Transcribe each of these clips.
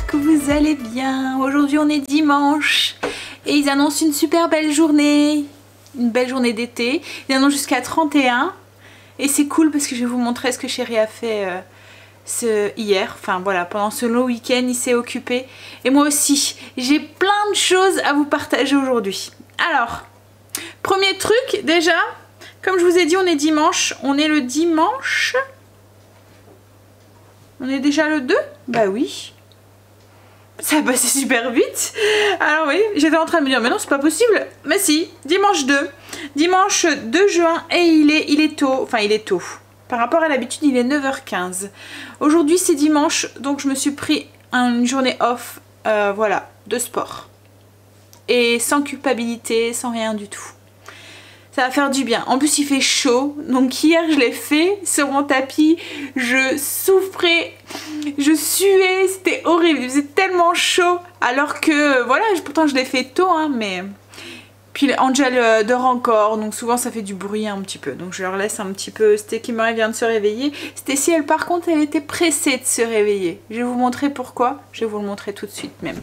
Que vous allez bien. Aujourd'hui on est dimanche et ils annoncent une super belle journée, une belle journée d'été. Ils annoncent jusqu'à 31 et c'est cool parce que je vais vous montrer ce que chéri a fait hier. Enfin voilà, pendant ce long week-end il s'est occupé et moi aussi j'ai plein de choses à vous partager aujourd'hui. Alors premier truc, déjà comme je vous ai dit on est dimanche, on est le dimanche, on est déjà le 2, bah oui. Ça a passé super vite. Alors oui, j'étais en train de me dire mais non c'est pas possible. Mais si, dimanche 2. Dimanche 2 juin et il est tôt. Enfin il est tôt. Par rapport à l'habitude il est 9h15. Aujourd'hui c'est dimanche donc je me suis pris une journée off voilà, de sport. Et sans culpabilité, sans rien du tout. Ça va faire du bien. En plus il fait chaud. Donc hier je l'ai fait sur mon tapis. Je souffrais. Je suais. C'était horrible. Il faisait tellement chaud. Alors que voilà, pourtant je l'ai fait tôt. Hein, mais... Puis Angel dort encore. Donc souvent ça fait du bruit un petit peu. Donc je leur laisse un petit peu. C'était Marie vient de se réveiller. Stacy elle par contre elle était pressée de se réveiller. Je vais vous montrer pourquoi. Je vais vous le montrer tout de suite même.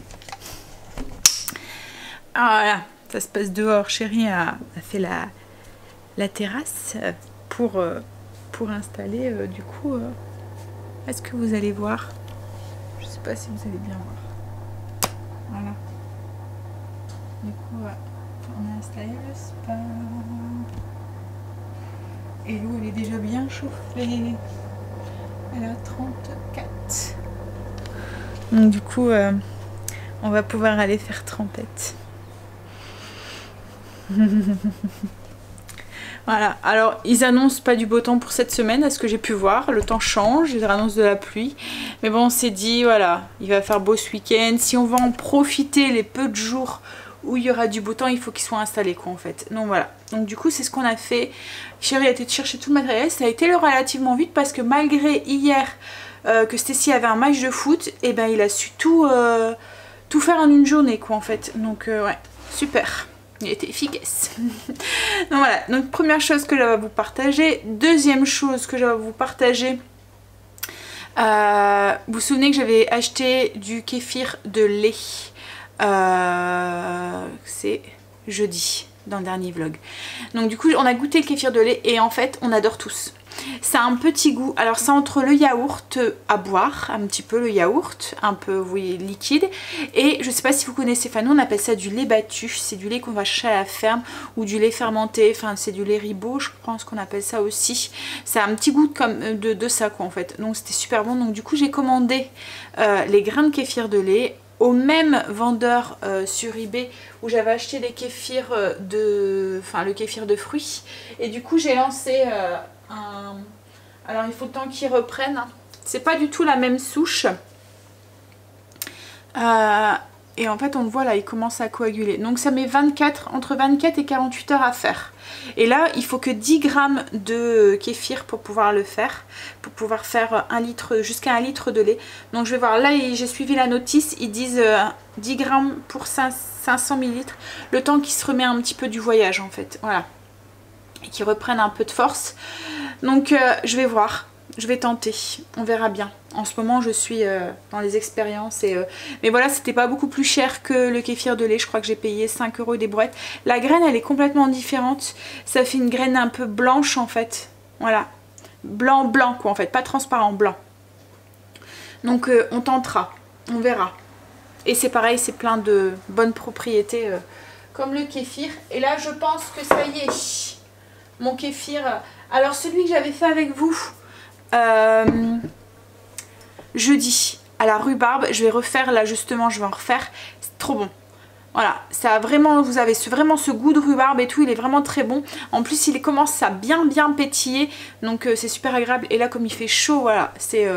Ah voilà. Ça se passe dehors. Chérie a fait la terrasse pour installer du coup est-ce que vous allez voir, je sais pas si vous allez bien voir, voilà du coup on a installé le spa et l'eau elle est déjà bien chauffée, elle a 34 donc du coup on va pouvoir aller faire trempette. Voilà, alors ils annoncent pas du beau temps pour cette semaine à ce que j'ai pu voir, le temps change, ils annoncent de la pluie, mais bon on s'est dit voilà, il va faire beau ce week-end, si on va en profiter les peu de jours où il y aura du beau temps, il faut qu'ils soient installés quoi en fait, donc voilà, donc du coup c'est ce qu'on a fait, chérie a été chercher tout le matériel, ça a été relativement vite parce que malgré hier que Stacy avait un match de foot, et ben il a su tout faire en une journée quoi en fait, donc ouais, super. Il était efficace. Donc voilà, donc première chose que je vais vous partager. Deuxième chose que je vais vous partager. Vous vous souvenez que j'avais acheté du kéfir de lait. C'est jeudi dans le dernier vlog. Donc du coup on a goûté le kéfir de lait et en fait on adore tous. Ça a un petit goût, alors c'est entre le yaourt à boire, un petit peu le yaourt, un peu oui, liquide, et je sais pas si vous connaissez, enfin nous on appelle ça du lait battu, c'est du lait qu'on va chercher à la ferme, ou du lait fermenté, enfin c'est du lait ribot je pense qu'on appelle ça aussi, ça a un petit goût comme de ça quoi en fait, donc c'était super bon, donc du coup j'ai commandé les grains de kéfir de lait au même vendeur sur eBay où j'avais acheté les kéfirs le kéfir de fruits, et du coup j'ai lancé alors il faut le temps qu'ils reprennent, c'est pas du tout la même souche et en fait on le voit là, il commence à coaguler, donc ça met entre 24 et 48 heures à faire, et là il faut que 10 grammes de kéfir pour pouvoir le faire, pour pouvoir faire jusqu'à 1 litre de lait, donc je vais voir, là j'ai suivi la notice, ils disent 10 grammes pour 500 ml, le temps qu'il se remet un petit peu du voyage en fait, voilà, et qu'ils reprennent un peu de force, donc je vais voir, je vais tenter, on verra bien. En ce moment je suis dans les expériences mais voilà, c'était pas beaucoup plus cher que le kéfir de lait, je crois que j'ai payé 5 € des brouettes. La graine elle est complètement différente, ça fait une graine un peu blanche en fait, voilà, blanc quoi en fait, pas transparent, blanc. Donc on tentera, on verra. Et c'est pareil, c'est plein de bonnes propriétés comme le kéfir. Et là je pense que ça y est, mon kéfir. Alors celui que j'avais fait avec vous jeudi à la rhubarbe, je vais refaire là justement, je vais en refaire. C'est trop bon. Voilà, ça a vraiment, vous avez vraiment ce goût de rhubarbe et tout, il est vraiment très bon. En plus, il commence à bien pétiller, donc c'est super agréable. Et là, comme il fait chaud, voilà, c'est...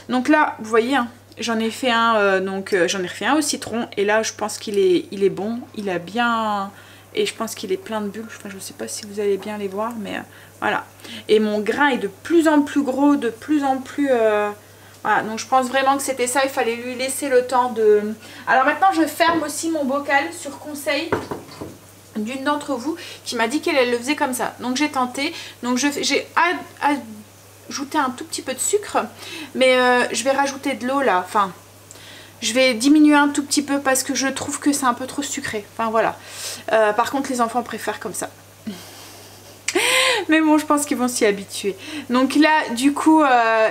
Donc là, vous voyez, hein, j'en ai fait un, j'en ai refait un au citron. Et là, je pense qu'il est bon, il a bien... Et je pense qu'il est plein de bulles, enfin, je ne sais pas si vous allez bien les voir, mais voilà. Et mon grain est de plus en plus gros, de plus en plus... Voilà, donc je pense vraiment que c'était ça, il fallait lui laisser le temps de... Alors maintenant je ferme aussi mon bocal sur conseil d'une d'entre vous qui m'a dit qu'elle le faisait comme ça. Donc j'ai tenté, donc j'ai ajouté un tout petit peu de sucre, mais je vais rajouter de l'eau là, enfin... Je vais diminuer un tout petit peu parce que je trouve que c'est un peu trop sucré, enfin voilà. Par contre les enfants préfèrent comme ça. Mais bon, je pense qu'ils vont s'y habituer. Donc là, du coup,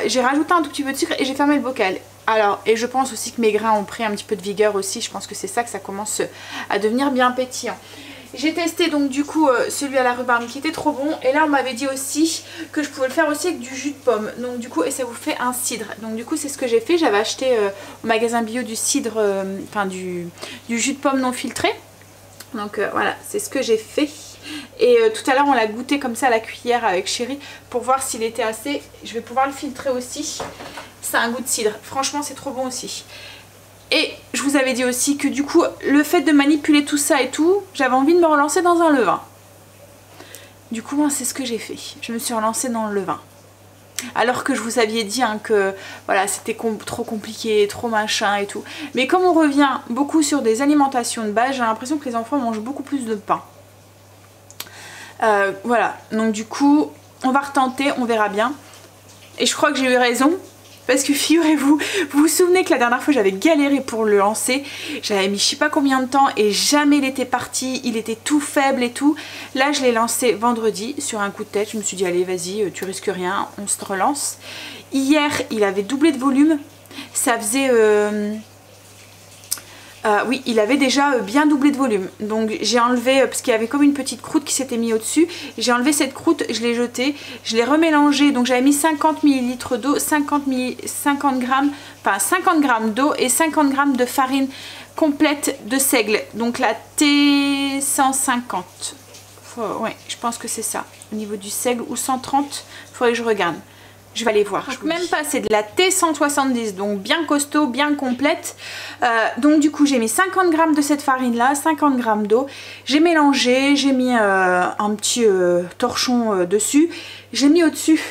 j'ai rajouté un tout petit peu de sucre et j'ai fermé le bocal. Alors, et je pense aussi que mes grains ont pris un petit peu de vigueur aussi. Je pense que c'est ça que ça commence à devenir bien pétillant. J'ai testé donc du coup celui à la rhubarbe qui était trop bon. Et là, on m'avait dit aussi que je pouvais le faire aussi avec du jus de pomme. Donc du coup, et ça vous fait un cidre. Donc du coup, c'est ce que j'ai fait. J'avais acheté au magasin bio du cidre, enfin du jus de pomme non filtré. Donc voilà, c'est ce que j'ai fait. Et tout à l'heure on l'a goûté comme ça à la cuillère avec Chéri pour voir s'il était assez. Je vais pouvoir le filtrer aussi. C'est un goût de cidre, franchement c'est trop bon aussi. Et je vous avais dit aussi que du coup le fait de manipuler tout ça et tout, j'avais envie de me relancer dans un levain. Du coup moi c'est ce que j'ai fait, je me suis relancée dans le levain. Alors que je vous aviez dit hein, que voilà, c'était trop compliqué, trop machin et tout. Mais comme on revient beaucoup sur des alimentations de base, j'ai l'impression que les enfants mangent beaucoup plus de pain. Voilà, donc du coup on va retenter, on verra bien. Et je crois que j'ai eu raison, parce que figurez-vous, vous vous souvenez que la dernière fois j'avais galéré pour le lancer. J'avais mis je sais pas combien de temps et jamais il était parti, il était tout faible et tout. Là je l'ai lancé vendredi sur un coup de tête, je me suis dit allez vas-y, tu risques rien, on se relance. Hier il avait doublé de volume, ça faisait... oui, il avait déjà bien doublé de volume. Donc j'ai enlevé, parce qu'il y avait comme une petite croûte qui s'était mise au-dessus. J'ai enlevé cette croûte, je l'ai jetée, je l'ai remélangée. Donc j'avais mis 50 ml d'eau, 50 g d'eau et 50 g de farine complète de seigle. Donc la T150. Ouais, je pense que c'est ça. Au niveau du seigle, ou 130, il faudrait que je regarde. Je vais aller voir. Donc même pas, c'est de la T170, donc bien costaud, bien complète. Donc du coup j'ai mis 50 g de cette farine là, 50 g d'eau. J'ai mélangé, j'ai mis un petit torchon dessus. J'ai mis au-dessus,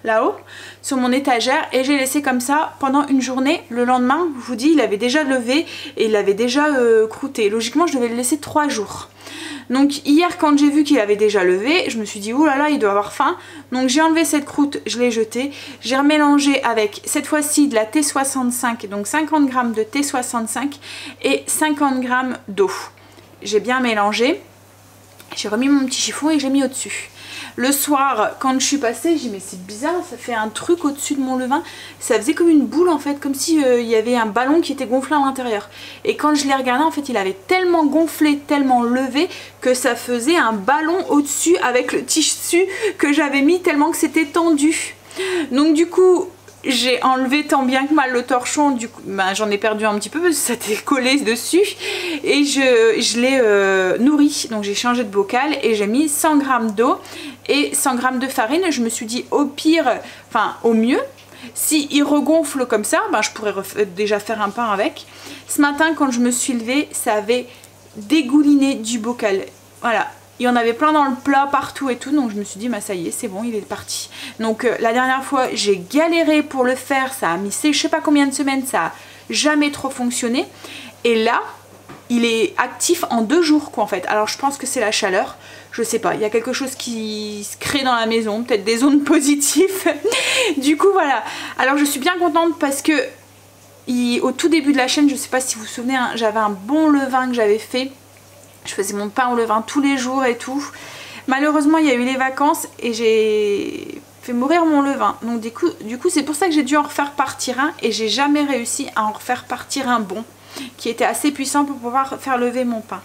là-haut, sur mon étagère et j'ai laissé comme ça pendant une journée. Le lendemain, je vous dis, il avait déjà levé et il avait déjà croûté. Logiquement, je devais le laisser 3 jours. Donc hier quand j'ai vu qu'il avait déjà levé, je me suis dit oulala il doit avoir faim. Donc j'ai enlevé cette croûte, je l'ai jetée. J'ai remélangé avec cette fois-ci de la T65, donc 50 g de T65 et 50 g d'eau. J'ai bien mélangé. J'ai remis mon petit chiffon et j'ai mis au-dessus. Le soir, quand je suis passée, j'ai dit mais c'est bizarre, ça fait un truc au-dessus de mon levain. Ça faisait comme une boule en fait, comme si il y avait un ballon qui était gonflé à l'intérieur. Et quand je l'ai regardé, en fait, il avait tellement gonflé, tellement levé que ça faisait un ballon au-dessus avec le tissu que j'avais mis tellement que c'était tendu. Donc du coup... j'ai enlevé tant bien que mal le torchon, du coup ben, j'en ai perdu un petit peu parce que ça était collé dessus et je l'ai nourri. Donc j'ai changé de bocal et j'ai mis 100 g d'eau et 100 g de farine. Je me suis dit au pire, enfin au mieux, si il regonfle comme ça, ben, je pourrais déjà faire un pain avec. Ce matin quand je me suis levée, ça avait dégouliné du bocal. Voilà. Il y en avait plein dans le plat partout et tout, donc je me suis dit bah ça y est, c'est bon, il est parti. Donc la dernière fois j'ai galéré pour le faire, ça a mis je sais pas combien de semaines, ça a jamais trop fonctionné. Et là il est actif en 2 jours quoi en fait. Alors je pense que c'est la chaleur, je sais pas, il y a quelque chose qui se crée dans la maison, peut-être des ondes positives. Du coup voilà, alors je suis bien contente parce que au tout début de la chaîne, je sais pas si vous vous souvenez, hein, j'avais un bon levain que j'avais fait. Je faisais mon pain au levain tous les jours et tout. Malheureusement, il y a eu les vacances et j'ai fait mourir mon levain. Donc du coup c'est pour ça que j'ai dû en refaire partir un et j'ai jamais réussi à en refaire partir un bon qui était assez puissant pour pouvoir faire lever mon pain.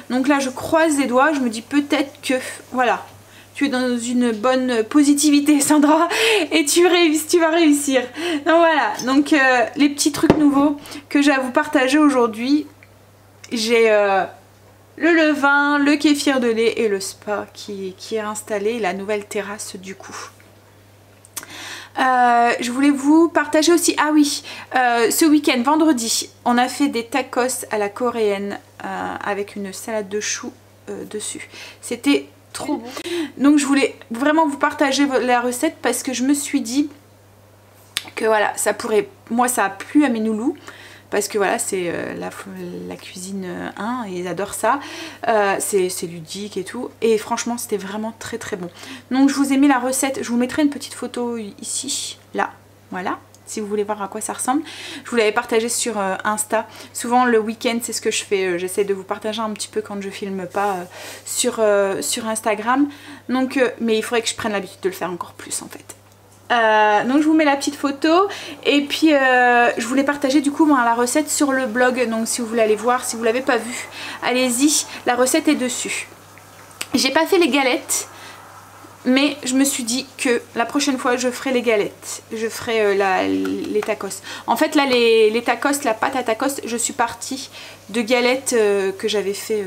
Donc là, je croise les doigts, je me dis peut-être que, voilà, tu es dans une bonne positivité Sandra et tu vas réussir. Donc voilà, donc les petits trucs nouveaux que j'ai à vous partager aujourd'hui. J'ai le levain, le kéfir de lait et le spa qui est installé, la nouvelle terrasse du coup. Je voulais vous partager aussi, ah oui, ce week-end, vendredi, on a fait des tacos à la coréenne avec une salade de choux dessus. C'était trop bon. Donc je voulais vraiment vous partager la recette parce que je me suis dit que voilà, ça pourrait, moi ça a plu à mes noulous. Parce que voilà, c'est la cuisine 1, ils adorent ça. C'est ludique et tout. Et franchement, c'était vraiment très très bon. Donc je vous ai mis la recette. Je vous mettrai une petite photo ici, là. Voilà, si vous voulez voir à quoi ça ressemble. Je vous l'avais partagé sur Insta. Souvent le week-end, c'est ce que je fais. J'essaie de vous partager un petit peu quand je filme pas sur Instagram. Donc, mais il faudrait que je prenne l'habitude de le faire encore plus en fait. Donc je vous mets la petite photo et puis je voulais partager du coup la recette sur le blog, donc si vous voulez aller voir, si vous l'avez pas vu, allez-y, la recette est dessus. J'ai pas fait les galettes mais je me suis dit que la prochaine fois je ferai les galettes, je ferai les tacos. En fait là les tacos, la pâte à tacos, je suis partie de galettes que j'avais fait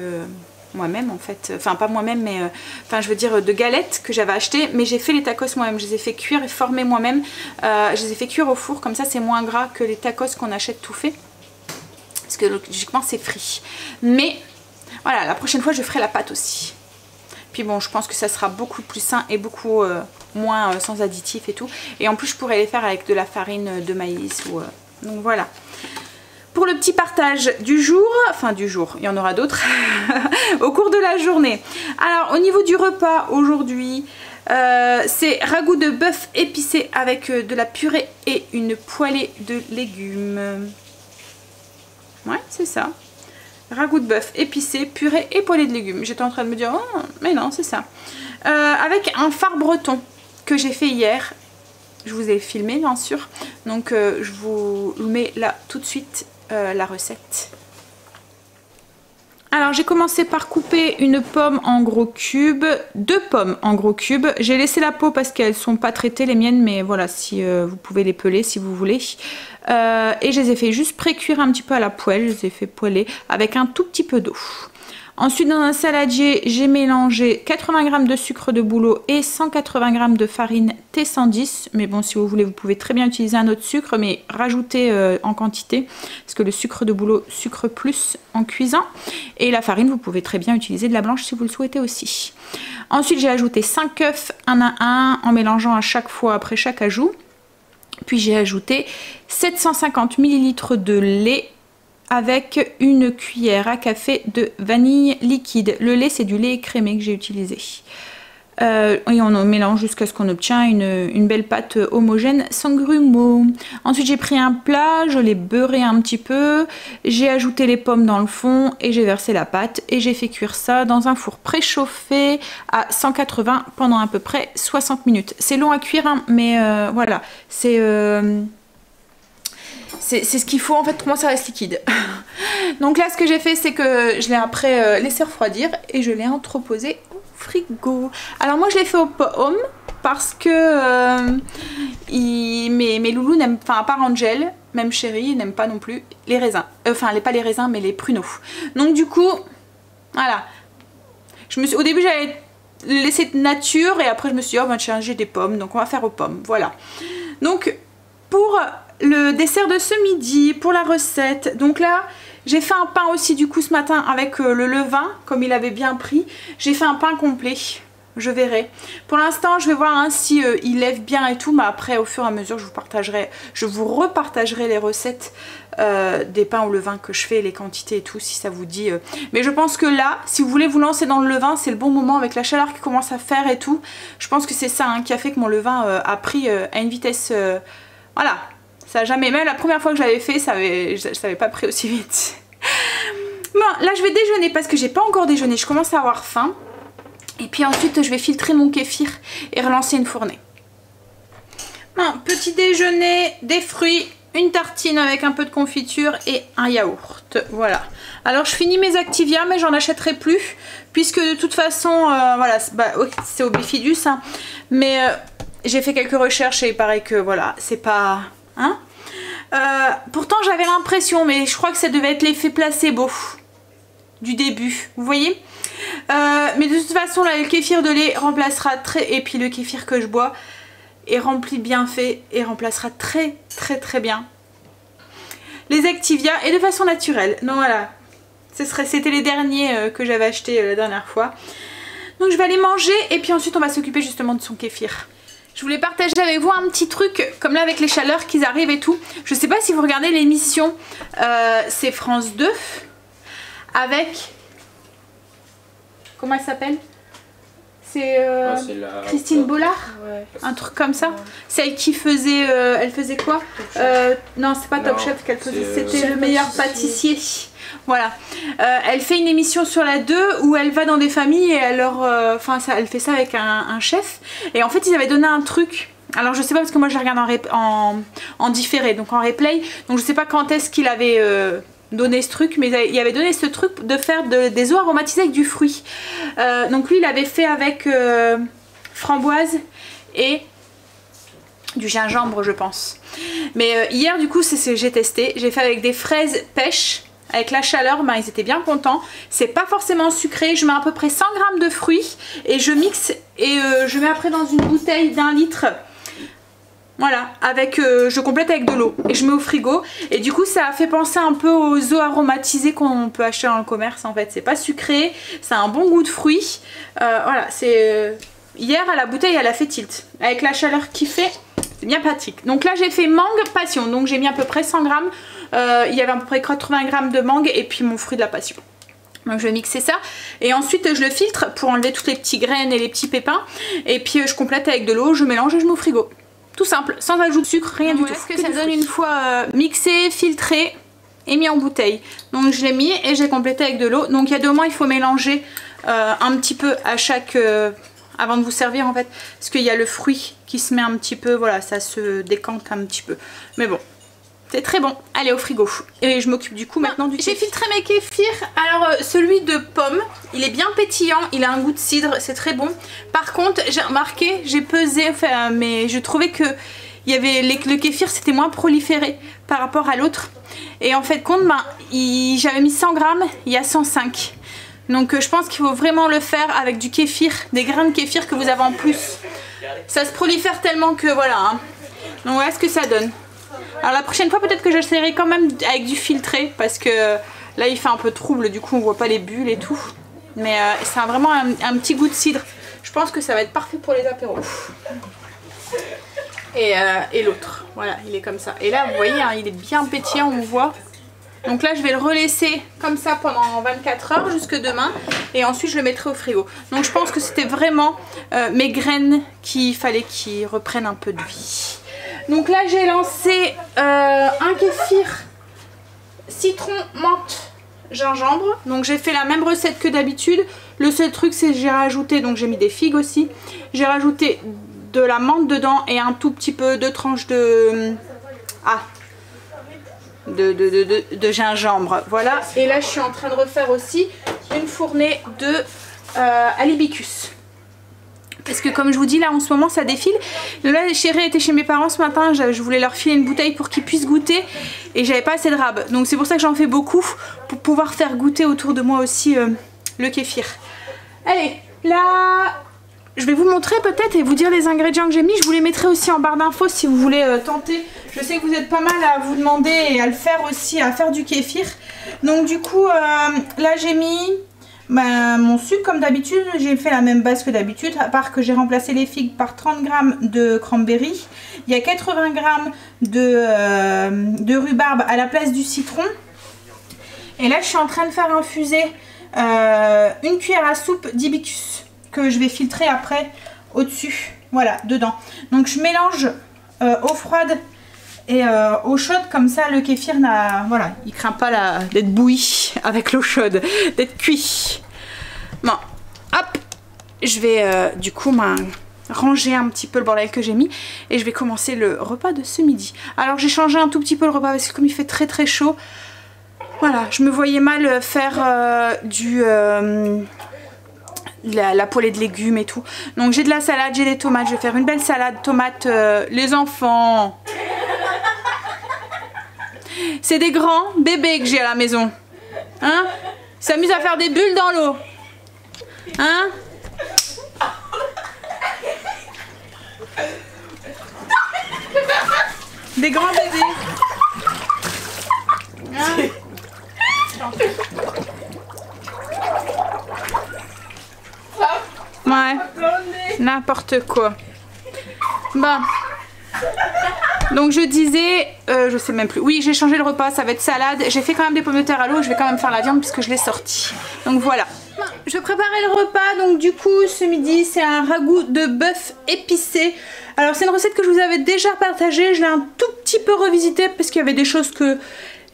moi-même en fait, enfin pas moi-même mais enfin je veux dire de galettes que j'avais achetées, mais j'ai fait les tacos moi-même, je les ai fait cuire et former moi-même, je les ai fait cuire au four, comme ça c'est moins gras que les tacos qu'on achète tout fait, parce que logiquement c'est frit. Mais voilà, la prochaine fois je ferai la pâte aussi, puis bon je pense que ça sera beaucoup plus sain et beaucoup moins sans additifs et tout, et en plus je pourrais les faire avec de la farine de maïs ou donc voilà. Pour le petit partage du jour, enfin du jour, il y en aura d'autres au cours de la journée. Alors au niveau du repas aujourd'hui, c'est ragoût de bœuf épicé avec de la purée et une poêlée de légumes. Ouais, c'est ça. Ragoût de bœuf épicé, purée et poêlée de légumes. J'étais en train de me dire, oh, mais non, c'est ça. Avec un phare breton que j'ai fait hier. Je vous ai filmé bien sûr. Donc je vous mets là tout de suite la recette. Alors j'ai commencé par couper une pomme en gros cubes, 2 pommes en gros cubes. J'ai laissé la peau parce qu'elles sont pas traitées les miennes, mais voilà, si vous pouvez les peler si vous voulez. Et je les ai fait juste pré-cuire un petit peu à la poêle, je les ai fait poêler avec un tout petit peu d'eau. Ensuite dans un saladier, j'ai mélangé 80 g de sucre de bouleau et 180 g de farine T110. Mais bon, si vous voulez, vous pouvez très bien utiliser un autre sucre, mais rajoutez en quantité. Parce que le sucre de bouleau sucre plus en cuisant. Et la farine, vous pouvez très bien utiliser de la blanche si vous le souhaitez aussi. Ensuite, j'ai ajouté 5 œufs un à un en mélangeant à chaque fois après chaque ajout. Puis j'ai ajouté 750 ml de lait avec une cuillère à café de vanille liquide. Le lait, c'est du lait écrémé que j'ai utilisé. Et on mélange jusqu'à ce qu'on obtient une belle pâte homogène sans grumeaux. Ensuite, j'ai pris un plat, je l'ai beurré un petit peu, j'ai ajouté les pommes dans le fond et j'ai versé la pâte et j'ai fait cuire ça dans un four préchauffé à 180 pendant à peu près 60 minutes. C'est long à cuire, hein, mais voilà, c'est ce qu'il faut en fait pour moi, ça reste liquide. Donc là ce que j'ai fait c'est que je l'ai après laissé refroidir et je l'ai entreposé au frigo. Alors moi je l'ai fait au pomme parce que mes loulous n'aiment, enfin à part Angel, même Chérie n'aime pas non plus les raisins. Enfin pas les raisins mais les pruneaux. Donc du coup voilà. Au début j'avais laissé nature et après je me suis dit oh ben tiens j'ai des pommes donc on va faire aux pommes. Voilà. Donc pour le dessert de ce midi, pour la recette, donc là j'ai fait un pain aussi du coup ce matin avec le levain comme il avait bien pris. J'ai fait un pain complet, je verrai. Pour l'instant je vais voir hein, si il lève bien et tout, mais après au fur et à mesure je vous repartagerai les recettes des pains au levain que je fais, les quantités et tout si ça vous dit. Mais je pense que là si vous voulez vous lancer dans le levain c'est le bon moment avec la chaleur qui commence à faire et tout. Je pense que c'est ça hein, qui a fait que mon levain a pris à une vitesse voilà. Ça a jamais, même la première fois que je l'avais fait, ça avait pas pris aussi vite. Bon, là je vais déjeuner parce que j'ai pas encore déjeuné, je commence à avoir faim. Et puis ensuite je vais filtrer mon kéfir et relancer une fournée. Bon, petit déjeuner, des fruits une tartine avec un peu de confiture et un yaourt. Voilà. Alors je finis mes Activia, mais j'en achèterai plus puisque de toute façon, voilà, c'est au Bifidus, hein, mais j'ai fait quelques recherches et il paraît que voilà, c'est pas... Hein, pourtant j'avais l'impression, mais je crois que ça devait être l'effet placebo du début, vous voyez. Mais de toute façon là, le kéfir de lait remplacera et puis le kéfir que je bois est rempli bien fait et remplacera très bien les Activia et de façon naturelle. Donc voilà, c'était les derniers que j'avais achetés la dernière fois. Donc je vais aller manger et puis ensuite on va s'occuper justement de son kéfir. Je voulais partager avec vous un petit truc, comme là avec les chaleurs qui arrivent et tout. Je sais pas si vous regardez l'émission, c'est France 2, avec... Comment elle s'appelle? C'est Christine Bollard, ouais. Un truc comme ça. Ouais. Celle qui faisait... elle faisait quoi? Non, c'est pas Top Chef qu'elle faisait, c'était le meilleur pâtissier. Voilà. Elle fait une émission sur la 2 où elle va dans des familles et elle leur... Enfin, elle fait ça avec un chef. Et en fait, ils avaient donné un truc. Alors, je sais pas parce que moi, je regarde en différé, donc en replay. Donc, je sais pas quand est-ce qu'il avait... donné ce truc, mais il avait donné ce truc de faire des eaux aromatisées avec du fruit. Donc lui il avait fait avec framboise et du gingembre je pense. Mais hier du coup j'ai testé, j'ai fait avec des fraises pêche. Avec la chaleur, ben, ils étaient bien contents. C'est pas forcément sucré, je mets à peu près 100 g de fruits et je mixe et je mets après dans une bouteille d'1 litre. Voilà, avec, je complète avec de l'eau et je mets au frigo et du coup ça a fait penser un peu aux eaux aromatisées qu'on peut acheter dans le commerce en fait. C'est pas sucré, ça a un bon goût de fruits. Voilà, c'est... Hier à la bouteille elle a fait tilt. Avec la chaleur qu'il fait, c'est bien pratique. Donc là j'ai fait mangue passion, donc j'ai mis à peu près 100 g. Il y avait à peu près 80 g de mangue et puis mon fruit de la passion. Donc je vais mixer ça et ensuite je le filtre pour enlever toutes les petites graines et les petits pépins. Et puis je complète avec de l'eau, je mélange et je mets au frigo. Tout simple, sans ajout de sucre, rien du tout. Est-ce que ça donne une fois mixé, filtré et mis en bouteille. Donc je l'ai mis et j'ai complété avec de l'eau. Donc il y a 2 mois, il faut mélanger un petit peu à chaque... avant de vous servir en fait. Parce qu'il y a le fruit qui se met un petit peu, voilà, ça se décante un petit peu. Mais bon, c'est très bon. Allez au frigo. Et je m'occupe du coup maintenant du kéfir. J'ai filtré mes kéfirs. Alors celui de pomme, il est bien pétillant, il a un goût de cidre, c'est très bon. Par contre, j'ai remarqué, j'ai pesé, enfin, mais je trouvais que il y avait le kéfir c'était moins proliféré par rapport à l'autre. Et en fait compte, ben, j'avais mis 100 g, il y a 105. Donc je pense qu'il faut vraiment le faire avec du kéfir, des grains de kéfir que vous avez en plus. Ça se prolifère tellement que voilà. Hein. Donc voilà ce que ça donne. Alors la prochaine fois peut-être que j'essaierai quand même avec du filtré parce que là il fait un peu trouble, du coup on voit pas les bulles et tout. Mais ça a vraiment un petit goût de cidre. Je pense que ça va être parfait pour les apéros. Et l'autre, voilà, il est comme ça. Et là vous voyez, hein, il est bien pétillant, on voit. Donc là je vais le relaisser comme ça pendant 24 heures jusque demain. Et ensuite je le mettrai au frigo. Donc je pense que c'était vraiment mes graines qu'il fallait qu'ils reprennent un peu de vie. Donc là j'ai lancé un kéfir citron, menthe, gingembre. Donc j'ai fait la même recette que d'habitude. Le seul truc c'est que j'ai rajouté, donc j'ai mis des figues aussi. J'ai rajouté de la menthe dedans et un tout petit peu de tranches de... de gingembre. Voilà. Et là je suis en train de refaire aussi une fournée de Alibicus. Parce que comme je vous dis là en ce moment ça défile. Là Chéri était chez mes parents ce matin, je voulais leur filer une bouteille pour qu'ils puissent goûter et j'avais pas assez de rab. Donc c'est pour ça que j'en fais beaucoup pour pouvoir faire goûter autour de moi aussi le kéfir. Allez, là je vais vous montrer peut-être et vous dire les ingrédients que j'ai mis. Je vous les mettrai aussi en barre d'infos si vous voulez tenter. Je sais que vous êtes pas mal à vous demander et à le faire aussi, à faire du kéfir. Donc du coup là j'ai mis... mon sucre comme d'habitude, j'ai fait la même base que d'habitude, à part que j'ai remplacé les figues par 30 g de cranberry. Il y a 80 g de rhubarbe à la place du citron. Et là je suis en train de faire infuser une cuillère à soupe d'hibiscus que je vais filtrer après au-dessus, voilà, dedans. Donc je mélange eau froide et eau chaude, comme ça le kéfir voilà, il craint pas d'être bouilli avec l'eau chaude, d'être cuit. Bon, hop, je vais du coup ranger un petit peu le bordel que j'ai mis et je vais commencer le repas de ce midi. Alors j'ai changé un tout petit peu le repas parce que comme il fait très très chaud, voilà, je me voyais mal faire la poêlée de légumes et tout. Donc j'ai de la salade, j'ai des tomates, je vais faire une belle salade tomate. Les enfants, c'est des grands bébés que j'ai à la maison, hein, ils s'amusent à faire des bulles dans l'eau, hein. Des grands bébés, hein. Ouais, n'importe quoi. Bon, donc je disais, je sais même plus. Oui, j'ai changé le repas, ça va être salade. J'ai fait quand même des pommes de terre à l'eau. Je vais quand même faire la viande puisque je l'ai sortie. Donc voilà. Je préparais le repas. Donc du coup, ce midi, c'est un ragoût de bœuf épicé. Alors c'est une recette que je vous avais déjà partagée. Je l'ai un tout petit peu revisitée parce qu'il y avait des choses que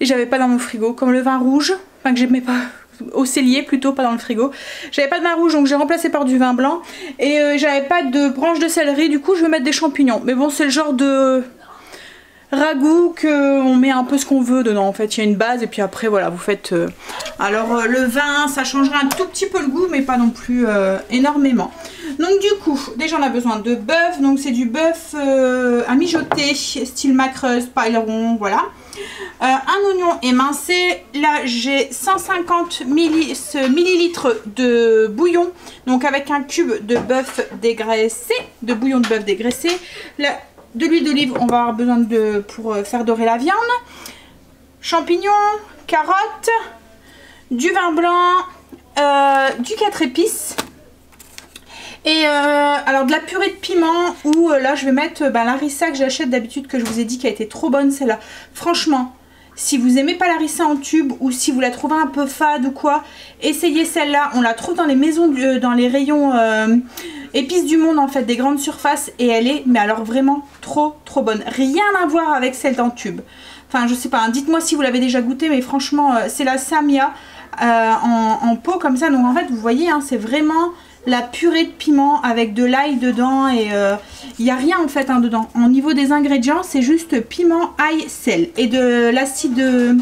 j'avais pas dans mon frigo, comme le vin rouge, enfin que j'aimais pas. Au cellier plutôt, pas dans le frigo. J'avais pas de vin rouge donc j'ai remplacé par du vin blanc. Et j'avais pas de branches de céleri, du coup je vais mettre des champignons. Mais bon, c'est le genre de ragoût qu'on met un peu ce qu'on veut dedans. En fait, il y a une base et puis après voilà, vous faites... Alors le vin, ça changera un tout petit peu le goût, mais pas non plus énormément. Donc du coup, déjà on a besoin de bœuf. Donc c'est du bœuf à mijoter, style macreuse, pailleron, voilà. Un oignon émincé, là j'ai 150 millilitres de bouillon, donc avec un cube de bœuf dégraissé, de bouillon de bœuf dégraissé, là, de l'huile d'olive, on va avoir besoin pour faire dorer la viande, champignons, carottes, du vin blanc, du 4 épices. Et alors de la purée de piment où là je vais mettre l'harissa que j'achète d'habitude, que je vous ai dit qui a été trop bonne celle-là. Franchement, si vous aimez pas l'harissa en tube ou si vous la trouvez un peu fade ou quoi, essayez celle-là. On la trouve dans les maisons, dans les rayons épices du monde en fait, des grandes surfaces, et elle est mais alors vraiment trop bonne. Rien à voir avec celle dans tube. Enfin je sais pas, hein, dites-moi si vous l'avez déjà goûté, mais franchement c'est la Samia en pot comme ça. Donc en fait vous voyez, hein, c'est vraiment... la purée de piment avec de l'ail dedans et il n'y a rien en fait hein, dedans. Au niveau des ingrédients, c'est juste piment, ail, sel et de l'acide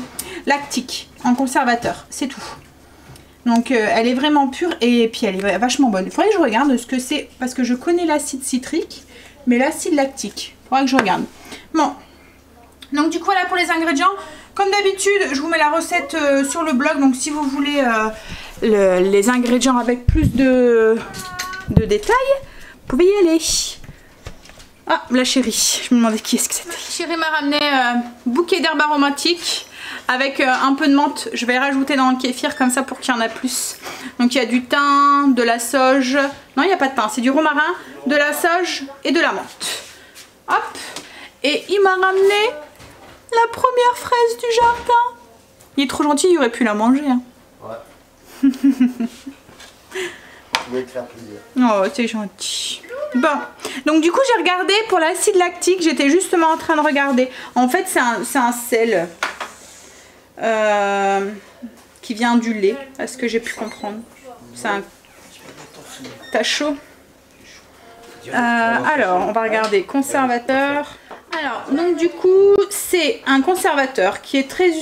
lactique en conservateur, c'est tout. Donc elle est vraiment pure et puis elle est vachement bonne. Il faudrait que je regarde ce que c'est parce que je connais l'acide citrique, mais l'acide lactique, il faudrait que je regarde. Bon, donc du coup voilà pour les ingrédients. Comme d'habitude, je vous mets la recette sur le blog, donc si vous voulez les ingrédients avec plus de détails, vous pouvez y aller. Ah, la chérie, je me demandais qui est-ce que c'était. Chérie m'a ramené bouquet d'herbes aromatiques avec un peu de menthe. Je vais rajouter dans le kéfir comme ça pour qu'il y en a plus. Donc il y a du thym, de la sauge. Non, il n'y a pas de thym, c'est du romarin, de la sauge et de la menthe. Hop. Et il m'a ramené la première fraise du jardin. Il est trop gentil, il aurait pu la manger. Hein. Ouais. Je voulais te faire plaisir. Oh, c'est gentil. Bon, donc du coup j'ai regardé pour l'acide lactique. J'étais justement en train de regarder. En fait c'est un sel qui vient du lait, à ce que j'ai pu comprendre. C'est un... T'as chaud? Alors on va regarder conservateur. Alors, donc du coup, c'est un conservateur qui est très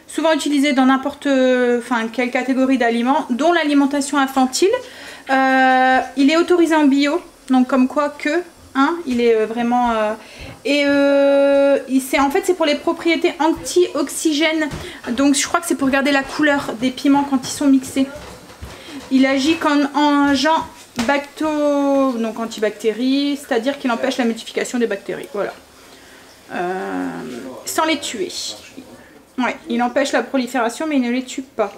souvent utilisé dans n'importe quelle catégorie d'aliments, dont l'alimentation infantile. Il est autorisé en bio, donc comme quoi que, hein, il est vraiment... en fait, c'est pour les propriétés antioxygènes, donc je crois que c'est pour garder la couleur des piments quand ils sont mixés. Il agit comme agent donc antibactérie, c'est-à-dire qu'il empêche la multiplication des bactéries, voilà. Sans les tuer. Ouais, il empêche la prolifération mais il ne les tue pas.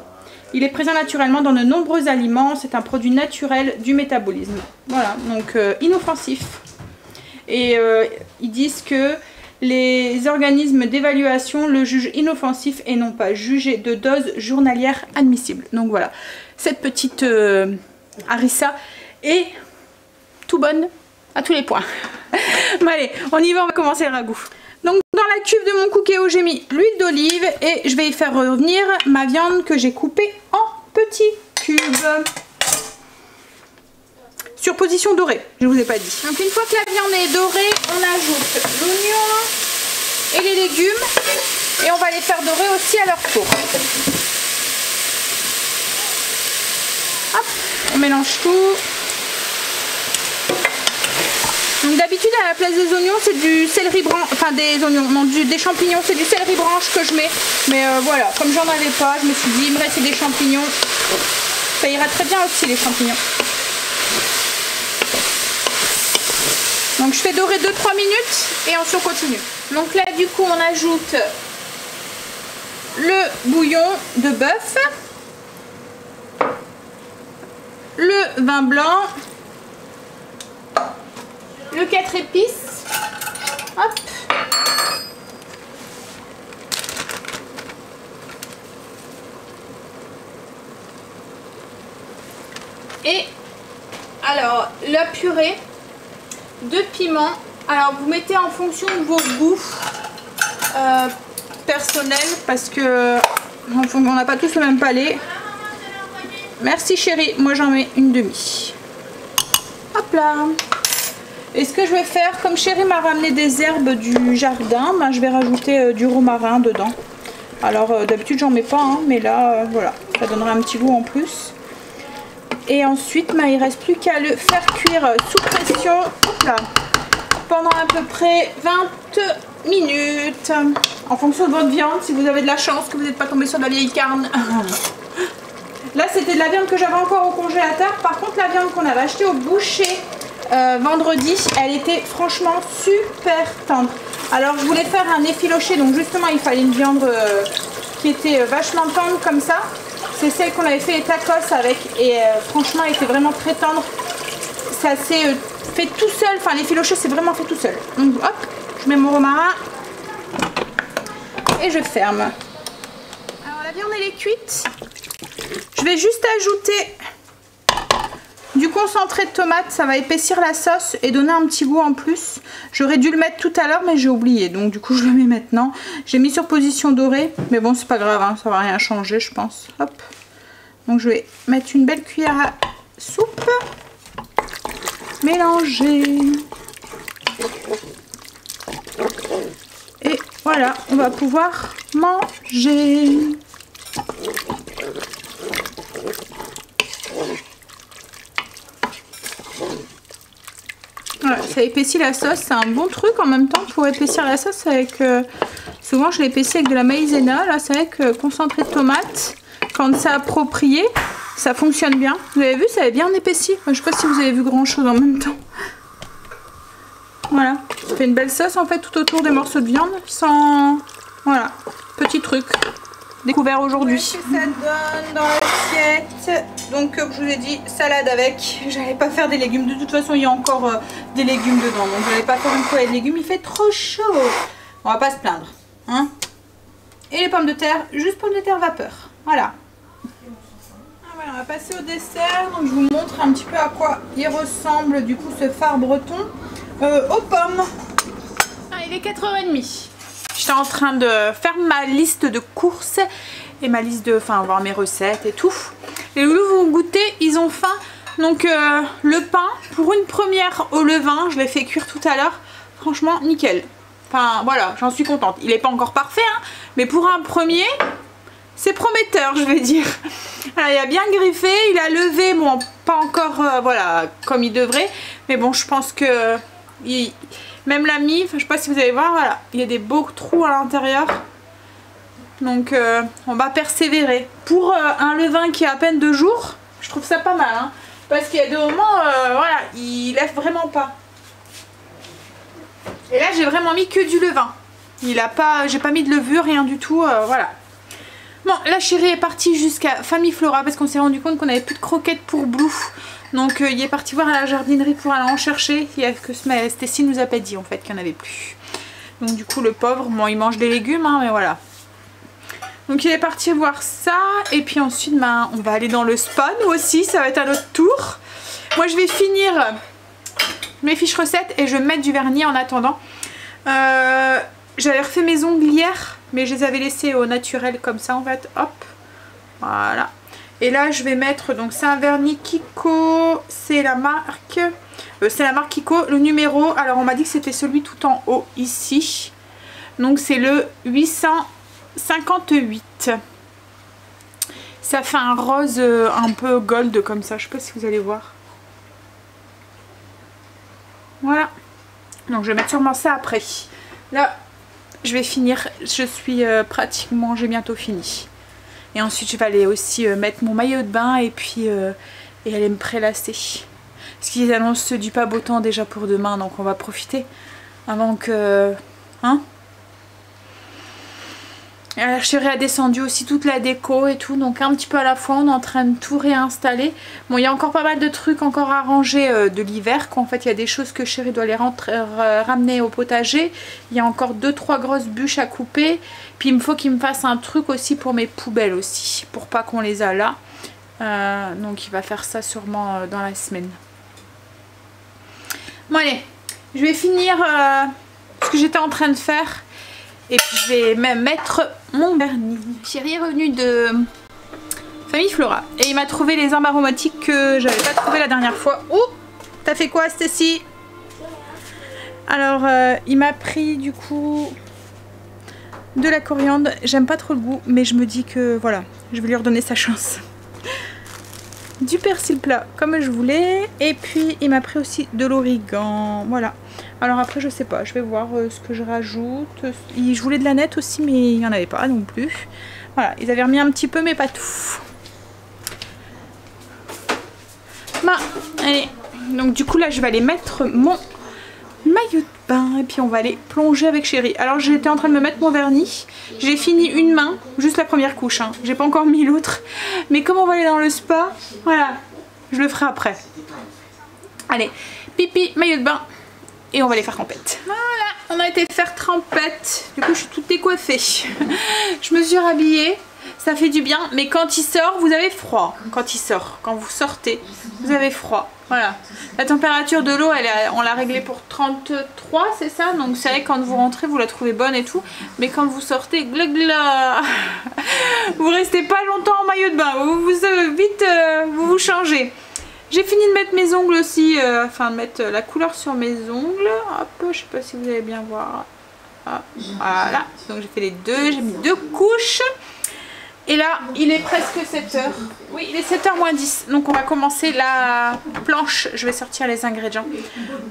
Il est présent naturellement dans de nombreux aliments, c'est un produit naturel du métabolisme. Voilà, donc inoffensif. Et ils disent que les organismes d'évaluation le jugent inoffensif et non pas jugé de dose journalière admissible. Donc voilà, cette petite harissa est tout bonne à tous les points. Bon allez, on y va, on va commencer le ragoût. Donc dans la cuve de mon cookéo, j'ai mis l'huile d'olive et je vais y faire revenir ma viande que j'ai coupée en petits cubes. sur position dorée, je vous ai pas dit. Donc une fois que la viande est dorée, on ajoute l'oignon et les légumes et on va les faire dorer aussi à leur tour. Hop, on mélange tout. Donc d'habitude à la place des oignons c'est du céleri branche, enfin des oignons, non des champignons, c'est du céleri branche que je mets. Mais voilà, comme j'en avais pas, je me suis dit il me reste des champignons. Ça ira très bien aussi les champignons. Donc je fais dorer 2-3 minutes et ensuite on continue. Donc là du coup on ajoute le bouillon de bœuf, le vin blanc, le 4 épices, hop. Et alors la purée de piment. Alors vous mettez en fonction de vos goûts personnels parce que on n'a pas tous le même palais. Merci chérie, moi j'en mets une demi. Hop là. Et ce que je vais faire, comme chérie m'a ramené des herbes du jardin, ben, je vais rajouter du romarin dedans. Alors d'habitude j'en mets pas, hein, mais là voilà, ça donnera un petit goût en plus. Et ensuite ben, il reste plus qu'à le faire cuire sous pression, hop là, pendant à peu près 20 minutes. En fonction de votre viande, si vous avez de la chance que vous n'êtes pas tombé sur de la vieille carne. Là c'était de la viande que j'avais encore au congélateur. Par contre la viande qu'on avait achetée au boucher vendredi, elle était franchement super tendre. Alors je voulais faire un effiloché, donc justement il fallait une viande qui était vachement tendre comme ça. C'est celle qu'on avait fait les tacos avec et franchement elle était vraiment très tendre. Ça s'est fait tout seul, enfin l'effiloché c'est vraiment fait tout seul. Donc hop, je mets mon romarin et je ferme. Alors la viande elle est cuite. Je vais juste ajouter du concentré de tomate, ça va épaissir la sauce et donner un petit goût en plus. J'aurais dû le mettre tout à l'heure mais j'ai oublié, donc du coup je le mets maintenant. J'ai mis sur position dorée, mais bon c'est pas grave, hein, ça va rien changer je pense. Hop. Donc je vais mettre une belle cuillère à soupe. Mélanger. Et voilà, on va pouvoir manger. Voilà, ça épaissit la sauce, c'est un bon truc en même temps pour épaissir la sauce avec... souvent je l'épaissis avec de la maïzena, là c'est avec concentré de tomate. Quand c'est approprié, ça fonctionne bien. Vous avez vu, ça avait bien épaissi. Enfin, je sais pas si vous avez vu grand chose en même temps. Voilà, ça fait une belle sauce en fait tout autour des morceaux de viande sans... Voilà, petit truc découvert aujourd'hui. Ça donne dans l'assiette. Donc comme je vous ai dit, salade avec. J'allais pas faire des légumes. De toute façon, il y a encore des légumes dedans. Donc j'allais pas faire une poêlée de légumes. Il fait trop chaud. On va pas se plaindre. Hein. Et les pommes de terre, juste pommes de terre vapeur. Voilà. Ah, voilà. On va passer au dessert. Donc je vous montre un petit peu à quoi il ressemble du coup ce phare breton aux pommes. Ah, il est 4h30. J'étais en train de faire ma liste de courses et ma liste de, enfin voir mes recettes et tout. Les loulous vont goûter, ils ont faim. Donc le pain, pour une première au levain, je l'ai fait cuire tout à l'heure. Franchement, nickel. Enfin voilà, j'en suis contente. Il n'est pas encore parfait, hein, mais pour un premier, c'est prometteur, je vais dire. Alors, il a bien griffé, il a levé, bon, pas encore, voilà, comme il devrait. Mais bon, je pense que... Même la mie, je sais pas si vous allez voir, voilà, il y a des beaux trous à l'intérieur. Donc on va persévérer. Pour un levain qui a à peine 2 jours, je trouve ça pas mal. Hein, parce qu'il y a des moments, voilà, il lève vraiment pas. Et là j'ai vraiment mis que du levain. Il a pas, j'ai pas mis de levure, rien du tout, voilà. Bon, la chérie est partie jusqu'à Famille Flora parce qu'on s'est rendu compte qu'on n'avait plus de croquettes pour Blue. Donc il est parti voir à la jardinerie pour aller en chercher. Il y a que Stécie nous a pas dit en fait qu'il n'y en avait plus. Donc du coup le pauvre, bon il mange des légumes hein, mais voilà. Donc il est parti voir ça. Et puis ensuite ben, on va aller dans le spa nous aussi, ça va être à notre tour. Moi je vais finir mes fiches recettes et je vais mettre du vernis en attendant. J'avais refait mes ongles hier, mais je les avais laissés au naturel comme ça en fait, hop, voilà. Et là je vais mettre, donc c'est un vernis Kiko, c'est la marque Kiko, le numéro, alors on m'a dit que c'était celui tout en haut ici. Donc c'est le 858. Ça fait un rose un peu gold comme ça, je sais pas si vous allez voir. Voilà. Donc je vais mettre sûrement ça après. Là je vais finir, je suis pratiquement, j'ai bientôt fini. Et ensuite je vais aller aussi mettre mon maillot de bain et puis et aller me prélasser. Parce qu'ils annoncent du pas beau temps déjà pour demain, donc on va profiter avant que... Hein? La chérie a descendu aussi toute la déco et tout, donc un petit peu à la fois on est en train de tout réinstaller. Bon, il y a encore pas mal de trucs encore à ranger de l'hiver, qu'en fait il y a des choses que chérie doit les ramener au potager. Il y a encore 2-3 grosses bûches à couper, puis il me faut qu'il me fasse un truc aussi pour mes poubelles aussi, pour pas qu'on les a là. Donc il va faire ça sûrement dans la semaine. Bon allez, je vais finir ce que j'étais en train de faire. Et puis je vais même mettre mon vernis. Chérie est revenu de Famille Flora. Et il m'a trouvé les herbes aromatiques que j'avais pas trouvé la dernière fois. Oh, t'as fait quoi Stacy? Alors il m'a pris du coup de la coriandre. J'aime pas trop le goût, mais je me dis que voilà, je vais lui redonner sa chance. Du persil plat comme je voulais. Et puis il m'a pris aussi de l'origan. Voilà. Alors après je sais pas, je vais voir ce que je rajoute. Je voulais de la nette aussi mais il n'y en avait pas non plus. Voilà, ils avaient remis un petit peu mais pas tout. Bah, allez. Donc du coup là je vais aller mettre mon maillot de bain et puis on va aller plonger avec chérie. Alors j'étais en train de me mettre mon vernis. J'ai fini une main, juste la première couche. Hein. J'ai pas encore mis l'autre. Mais comme on va aller dans le spa, voilà, je le ferai après. Allez, pipi, maillot de bain. Et on va aller faire trempette. Voilà, on a été faire trempette. Du coup, je suis toute décoiffée. Je me suis rhabillée. Ça fait du bien. Mais quand il sort, vous avez froid. Quand il sort, quand vous sortez, vous avez froid. Voilà. La température de l'eau, on l'a réglée pour 33, c'est ça? Donc c'est vrai que quand vous rentrez, vous la trouvez bonne et tout. Mais quand vous sortez, glagla, vous restez pas longtemps en maillot de bain. Vous vous changez. J'ai fini de mettre mes ongles aussi, enfin de mettre la couleur sur mes ongles. Hop, je sais pas si vous allez bien voir. Ah, voilà, donc j'ai fait les deux, j'ai mis 2 couches. Et là, il est presque 7h. Oui, il est 7h moins 10. Donc on va commencer la planche. Je vais sortir les ingrédients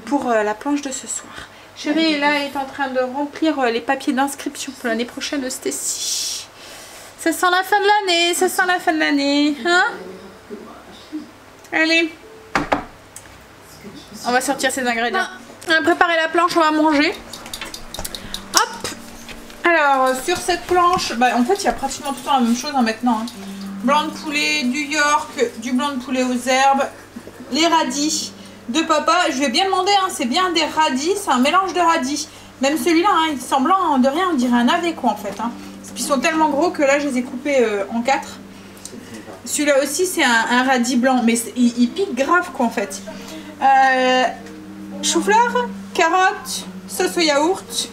pour la planche de ce soir. Chérie est là, elle est en train de remplir les papiers d'inscription pour l'année prochaine de Stacy. Ça sent la fin de l'année, ça sent la fin de l'année. Hein? Allez, on va sortir ces ingrédients. On va préparer la planche, on va manger. Hop. Alors sur cette planche, bah, en fait il y a pratiquement tout le temps la même chose hein, maintenant. Hein. Blanc de poulet, du York, du blanc de poulet aux herbes, les radis de papa. Je vais bien demander, hein, c'est bien des radis, c'est un mélange de radis. Même celui-là, hein, il semble de rien, on dirait un navet quoi en fait. Hein. Ils sont tellement gros que là je les ai coupés en 4. Celui-là aussi c'est un radis blanc, mais il pique grave quoi en fait. Chou-fleur, carottes, sauce au yaourt.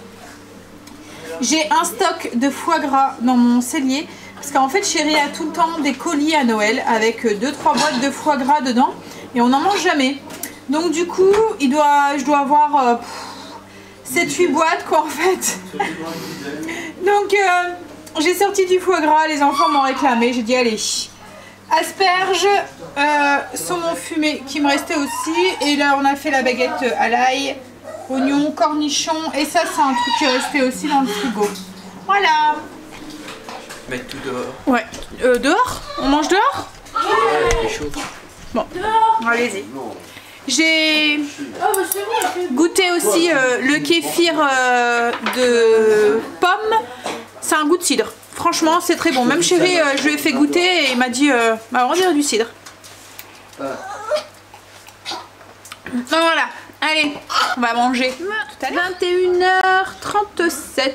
J'ai un stock de foie gras dans mon cellier. Parce qu'en fait chérie a tout le temps des colis à Noël avec 2-3 boîtes de foie gras dedans. Et on n'en mange jamais. Donc du coup je dois avoir 7-8 boîtes quoi en fait. Donc j'ai sorti du foie gras, les enfants m'ont réclamé. J'ai dit allez. Asperges, saumon fumé qui me restait aussi. Et là on a fait la baguette à l'ail, oignons, cornichons. Et ça c'est un truc qui est resté aussi dans le frigo. Voilà. Mettre tout dehors. Ouais. Dehors? On mange dehors? Ouais, il fait chaud. Bon, allez-y. J'ai goûté aussi le kéfir de pomme. C'est un goût de cidre. Franchement, c'est très bon. Même chérie, je lui ai fait goûter et il m'a dit bah, on dirait du cidre. Donc voilà. Allez, on va manger tout à l'heure. 21h37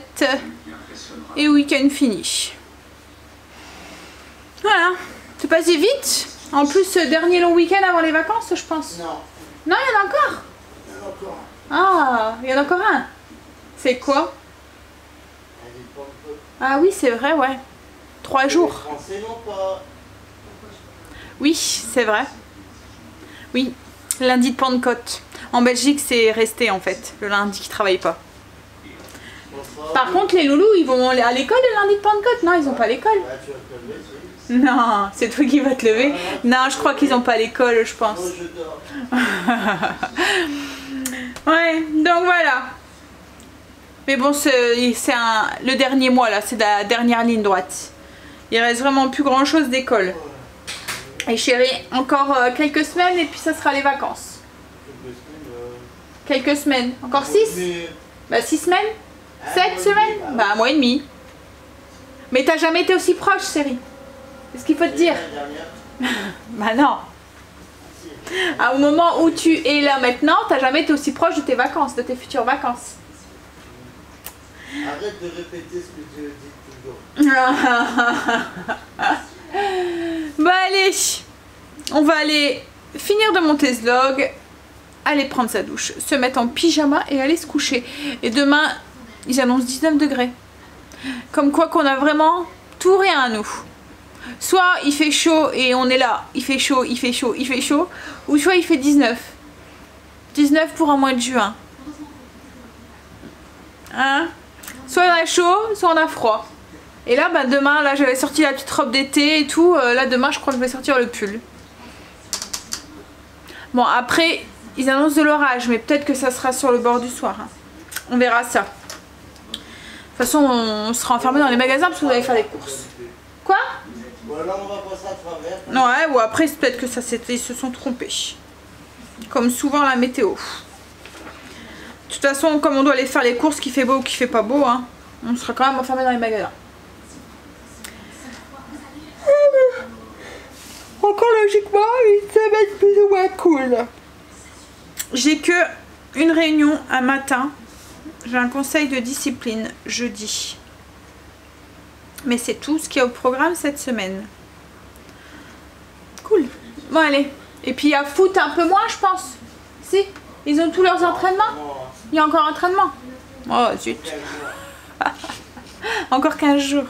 et week-end fini. Voilà. C'est passé vite. En plus, dernier long week-end avant les vacances, je pense. Non. Non, il y en a encore. Il y en a encore un. Ah, il y en a encore un. C'est quoi? Ah oui, c'est vrai, ouais. 3 jours. Français, non pas. Oui, c'est vrai. Oui, lundi de Pentecôte. En Belgique, c'est resté en fait, le lundi qui travaille pas. Par contre, les loulous, ils vont à l'école le lundi de Pentecôte? Non, ils ont pas l'école. Non, c'est toi qui vas te lever. Non, je crois qu'ils ont pas l'école, je pense. Ouais, donc voilà. Mais bon, c'est le dernier mois là, c'est la dernière ligne droite. Il reste vraiment plus grand chose d'école. Et chérie, encore quelques semaines et puis ça sera les vacances. Quelques semaines. Encore 6? Bah 6 semaines? 7 semaines? Bah un mois et demi. Mais t'as jamais été aussi proche, chérie. C'est ce qu'il faut te dire. Bah non. Au moment où tu es là maintenant, t'as jamais été aussi proche de tes vacances, de tes futures vacances. Arrête de répéter ce que tu dis toujours. Bon allez, on va aller finir de monter ce vlog, aller prendre sa douche, se mettre en pyjama et aller se coucher. Et demain, ils annoncent 19 degrés. Comme quoi qu'on a vraiment tout rien à nous. Soit il fait chaud et on est là, il fait chaud, il fait chaud, il fait chaud. Ou soit il fait 19. 19 pour un mois de juin. Hein? Soit on a chaud, soit on a froid. Et là, bah, demain, là j'avais sorti la petite robe d'été et tout. Là demain, je crois que je vais sortir le pull. Bon, après, ils annoncent de l'orage, mais peut-être que ça sera sur le bord du soir. Hein. On verra ça. De toute façon, on sera enfermé dans les magasins parce qu'on va aller faire des courses. Quoi? Voilà, on va passer à travers. Ouais, ou après, peut-être que ça ils se sont trompés. Comme souvent la météo. De toute façon, comme on doit aller faire les courses, qu'il fait beau ou qu'il fait pas beau, hein, on sera quand même enfermé dans les magasins. Encore logiquement, une semaine plus ou moins cool. J'ai que une réunion un matin. J'ai un conseil de discipline jeudi. Mais c'est tout ce qu'il y a au programme cette semaine. Cool. Bon allez. Et puis il y a foot un peu moins je pense. Si. Ils ont tous leurs entraînements. Il y a encore entraînement. Oh zut. Encore 15 jours.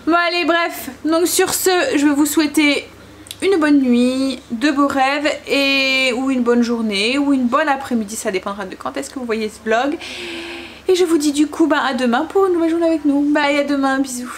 Bon allez bref. Donc sur ce, je vais vous souhaiter une bonne nuit, de beaux rêves ou une bonne journée ou une bonne après-midi. Ça dépendra de quand est-ce que vous voyez ce vlog. Et je vous dis du coup à demain pour une nouvelle journée avec nous. Bye, à demain, bisous.